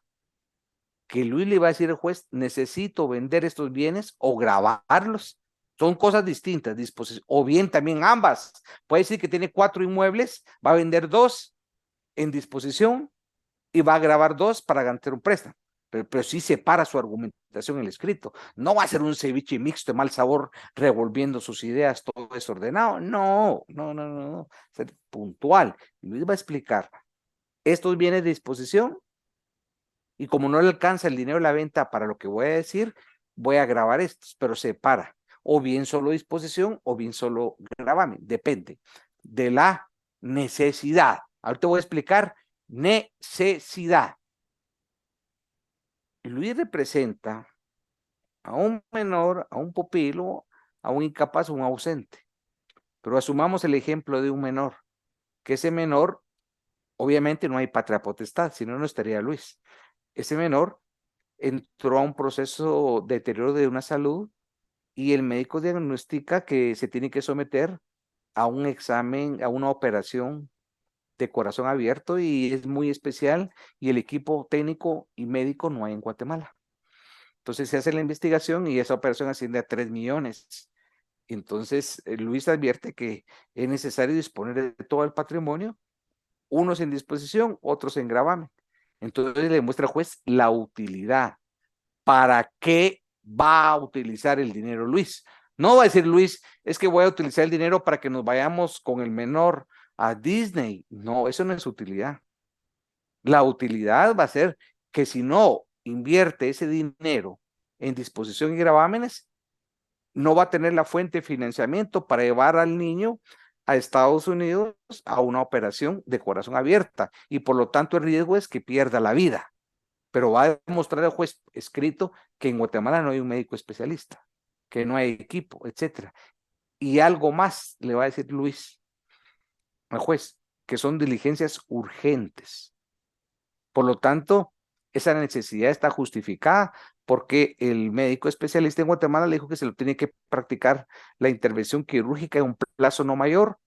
que Luis le va a decir al juez, necesito vender estos bienes o grabarlos. Son cosas distintas, o bien también ambas. Puede decir que tiene 4 inmuebles, va a vender 2 en disposición y va a grabar 2 para ganar un préstamo. Pero sí separa su argumentación en el escrito. No va a ser un ceviche mixto de mal sabor revolviendo sus ideas, todo desordenado. No. Ser puntual. Luis va a explicar estos bienes de disposición y como no le alcanza el dinero de la venta para lo que voy a decir, voy a grabar estos, pero separa. O bien solo disposición o bien solo gravamen. Depende de la necesidad. Ahorita voy a explicar necesidad. Luis representa a un menor, a un pupilo, a un incapaz, a un ausente. Pero asumamos el ejemplo de un menor, que ese menor, obviamente no hay patria potestad, si no, no estaría Luis. Ese menor entró a un proceso de deterioro de una salud y el médico diagnostica que se tiene que someter a un examen, a una operación de corazón abierto y es muy especial y el equipo técnico y médico no hay en Guatemala. Entonces se hace la investigación y esa operación asciende a 3 millones. Entonces Luis advierte que es necesario disponer de todo el patrimonio, unos en disposición, otros en gravamen. Entonces le muestra al juez la utilidad. ¿Para qué va a utilizar el dinero Luis? No va a decir Luis, es que voy a utilizar el dinero para que nos vayamos con el menor a Disney. No, eso no es utilidad. La utilidad va a ser que si no invierte ese dinero en disposición y gravámenes, no va a tener la fuente de financiamiento para llevar al niño a Estados Unidos a una operación de corazón abierta y por lo tanto el riesgo es que pierda la vida. Pero va a demostrar al juez escrito que en Guatemala no hay un médico especialista, que no hay equipo, etcétera. Y algo más le va a decir Luis al juez, que son diligencias urgentes. Por lo tanto, esa necesidad está justificada porque el médico especialista en Guatemala le dijo que se lo tiene que practicar la intervención quirúrgica en un plazo no mayor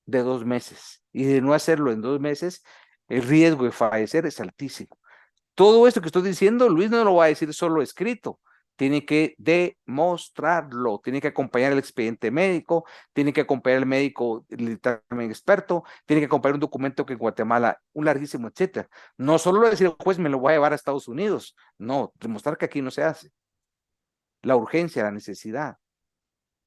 de 2 meses. Y de no hacerlo en 2 meses, el riesgo de fallecer es altísimo. Todo esto que estoy diciendo, Luis no lo va a decir solo escrito, tiene que demostrarlo, tiene que acompañar el expediente médico, tiene que acompañar el médico el dictamen experto, tiene que acompañar un documento que en Guatemala, un larguísimo, etcétera. No solo decir, juez, me lo voy a llevar a Estados Unidos, no, demostrar que aquí no se hace. La urgencia, la necesidad.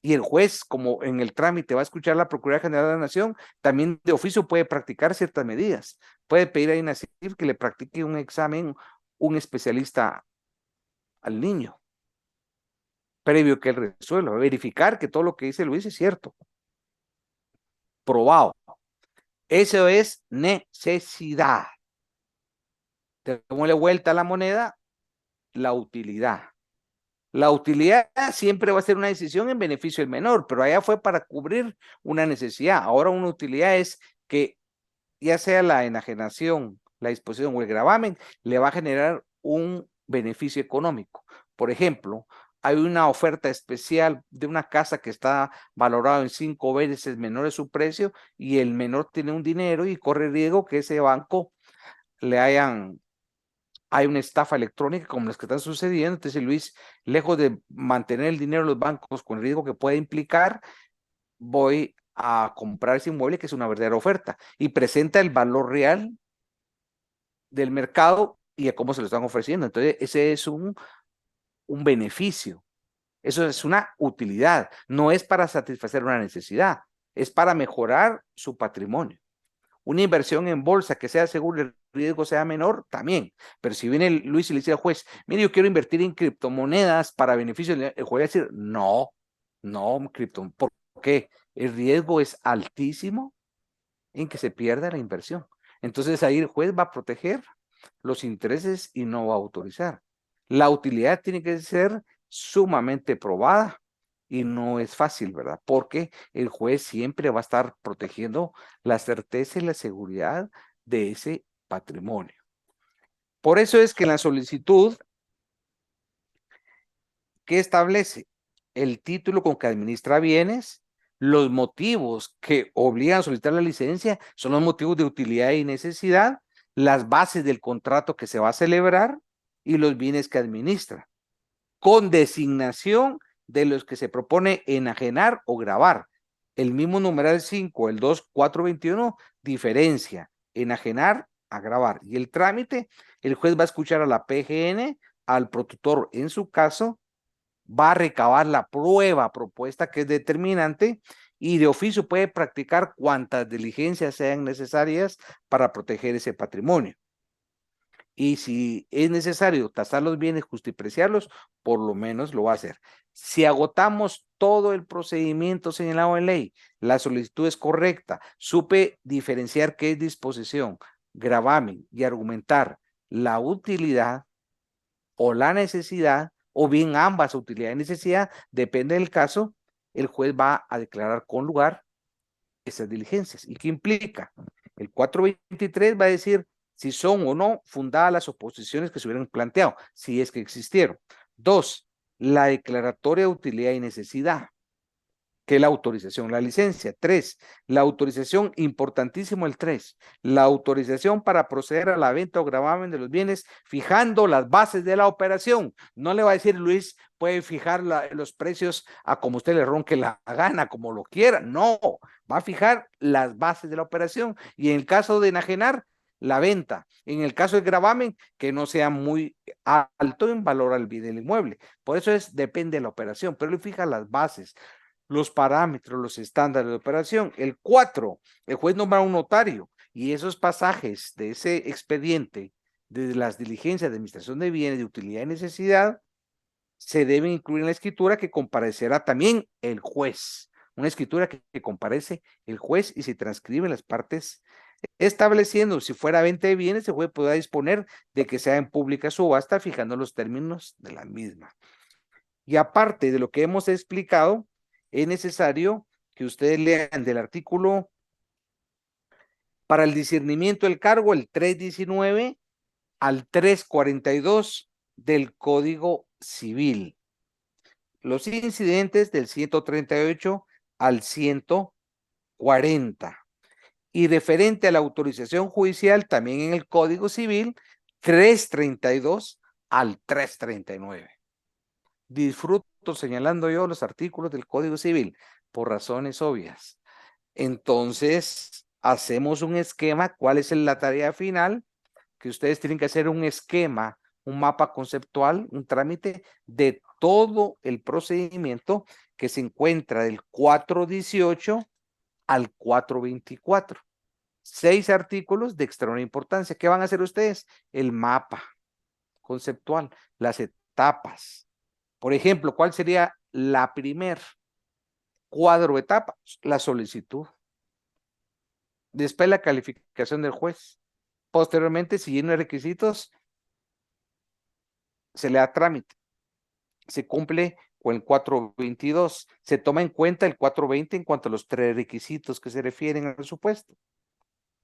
Y el juez, como en el trámite va a escuchar la Procuraduría General de la Nación, también de oficio puede practicar ciertas medidas. Puede pedir a INASIF que le practique un examen, un especialista al niño, previo que él resuelva, verificar que todo lo que dice Luis es cierto. Probado. Eso es necesidad. Démosle vuelta a la moneda, la utilidad. La utilidad siempre va a ser una decisión en beneficio del menor, pero allá fue para cubrir una necesidad. Ahora una utilidad es que ya sea la enajenación, la disposición o el gravamen, le va a generar un beneficio económico. Por ejemplo, hay una oferta especial de una casa que está valorada en 5 veces menor de su precio y el menor tiene un dinero y corre riesgo que ese banco hay una estafa electrónica como las que están sucediendo. Entonces, Luis, lejos de mantener el dinero en los bancos con el riesgo que puede implicar, voy a comprar ese inmueble que es una verdadera oferta y presenta el valor real del mercado y a cómo se lo están ofreciendo. Entonces, ese es un beneficio. Eso es una utilidad. No es para satisfacer una necesidad, es para mejorar su patrimonio. Una inversión en bolsa que sea segura, el riesgo sea menor, también. Pero si viene Luis y le dice al juez, mire, yo quiero invertir en criptomonedas para beneficio, el juez va a decir, no, ¿por qué? El riesgo es altísimo en que se pierda la inversión. Entonces ahí el juez va a proteger los intereses y no va a autorizar. La utilidad tiene que ser sumamente probada y no es fácil, ¿verdad? Porque el juez siempre va a estar protegiendo la certeza y la seguridad de ese patrimonio. Por eso es que en la solicitud, ¿qué establece? El título con que administra bienes, los motivos que obligan a solicitar la licencia son los motivos de utilidad y necesidad, las bases del contrato que se va a celebrar y los bienes que administra, con designación de los que se propone enajenar o gravar. El mismo numeral 5, el 2421, diferencia enajenar a gravar. Y el trámite, el juez va a escuchar a la PGN, al protutor en su caso, va a recabar la prueba propuesta que es determinante y de oficio puede practicar cuantas diligencias sean necesarias para proteger ese patrimonio. Y si es necesario tasar los bienes, justipreciarlos, por lo menos lo va a hacer. Si agotamos todo el procedimiento señalado en ley, la solicitud es correcta, supe diferenciar qué es disposición, gravamen y argumentar la utilidad o la necesidad, o bien ambas, utilidad y necesidad, depende del caso, el juez va a declarar con lugar esas diligencias. ¿Y qué implica? El 423 va a decir si son o no fundadas las oposiciones que se hubieran planteado, si es que existieron. 2, la declaratoria de utilidad y necesidad, que es la autorización, la licencia. 3, la autorización, importantísimo el 3, la autorización para proceder a la venta o gravamen de los bienes, fijando las bases de la operación. No le va a decir, Luis, puede fijar los precios a como usted le ronque la gana, como lo quiera. No, va a fijar las bases de la operación. Y en el caso de enajenar, la venta. En el caso de gravamen, que no sea muy alto en valor al bien del inmueble. Por eso depende de la operación, pero le fija las bases, los parámetros, los estándares de operación. El 4, el juez nombra un notario y esos pasajes de ese expediente, de las diligencias de administración de bienes, de utilidad y necesidad, se deben incluir en la escritura que comparecerá también el juez. Una escritura que comparece el juez y se transcriben las partes, estableciendo si fuera venta de bienes, el juez podrá disponer de que sea en pública subasta, fijando los términos de la misma. Y aparte de lo que hemos explicado, es necesario que ustedes lean del artículo para el discernimiento del cargo, el 319 al 342 del Código Civil. Los incidentes del 138 al 140. Y referente a la autorización judicial, también en el Código Civil, 332 al 339. Disfruto señalando yo los artículos del Código Civil por razones obvias. Entonces, hacemos un esquema. ¿Cuál es la tarea final? Que ustedes tienen que hacer un esquema, un mapa conceptual, un trámite de todo el procedimiento que se encuentra del 418 al 424. 6 artículos de extraordinaria importancia. ¿Qué van a hacer ustedes? El mapa conceptual, las etapas. Por ejemplo, ¿cuál sería la primer cuadro etapa? La solicitud. Después la calificación del juez. Posteriormente, siguiendo requisitos, se le da trámite. Se cumple con el 422. Se toma en cuenta el 420 en cuanto a los 3 requisitos que se refieren al supuesto.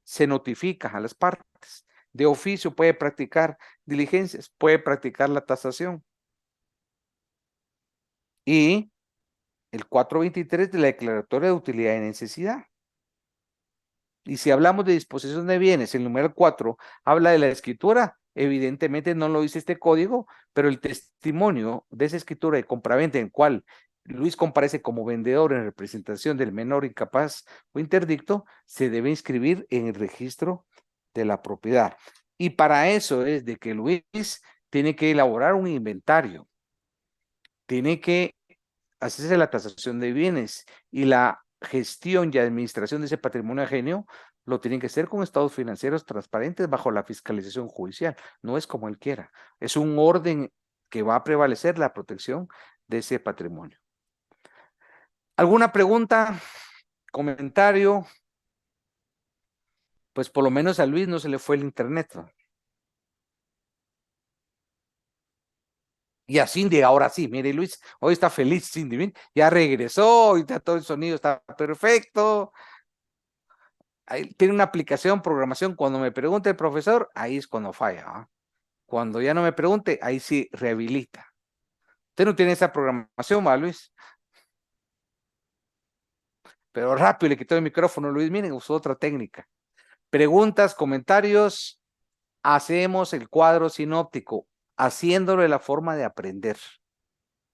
Se notifica a las partes. De oficio puede practicar diligencias, puede practicar la tasación. Y el 423 de la declaratoria de utilidad y necesidad. Y si hablamos de disposición de bienes, el numeral 4 habla de la escritura. Evidentemente no lo dice este código, pero el testimonio de esa escritura de compraventa en cual Luis comparece como vendedor en representación del menor incapaz o interdicto, se debe inscribir en el registro de la propiedad. Y para eso es de que Luis tiene que elaborar un inventario, tiene que hacerse la tasación de bienes y la gestión y administración de ese patrimonio ajeno lo tienen que hacer con estados financieros transparentes bajo la fiscalización judicial. No es como él quiera. Es un orden que va a prevalecer la protección de ese patrimonio. ¿Alguna pregunta? ¿Comentario? Pues por lo menos a Luis no se le fue el internet, ¿no? Y a Cindy, ahora sí, mire Luis, hoy está feliz Cindy, ¿bien? Ya regresó, y está todo el sonido está perfecto. Ahí tiene una aplicación, programación, cuando me pregunte el profesor, ahí es cuando falla, ¿ah? Cuando ya no me pregunte, ahí sí rehabilita. Usted no tiene esa programación, ¿va, Luis? Pero rápido le quitó el micrófono, Luis, miren, usó otra técnica. Preguntas, comentarios, hacemos el cuadro sinóptico, haciéndolo de la forma de aprender.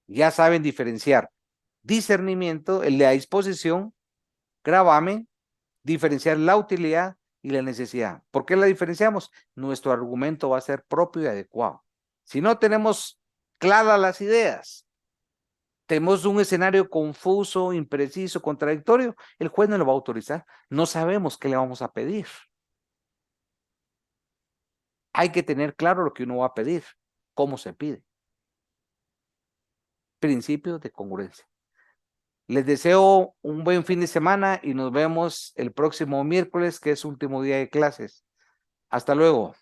Ya saben diferenciar discernimiento, el de la disposición, gravamen, diferenciar la utilidad y la necesidad. ¿Por qué la diferenciamos? Nuestro argumento va a ser propio y adecuado. Si no tenemos claras las ideas, tenemos un escenario confuso, impreciso, contradictorio, el juez no lo va a autorizar. No sabemos qué le vamos a pedir. Hay que tener claro lo que uno va a pedir, cómo se pide. Principios de congruencia. Les deseo un buen fin de semana y nos vemos el próximo miércoles, que es último día de clases. Hasta luego.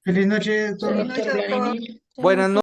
Feliz noche, doctor. Doctor Vladimir. Buenas noches.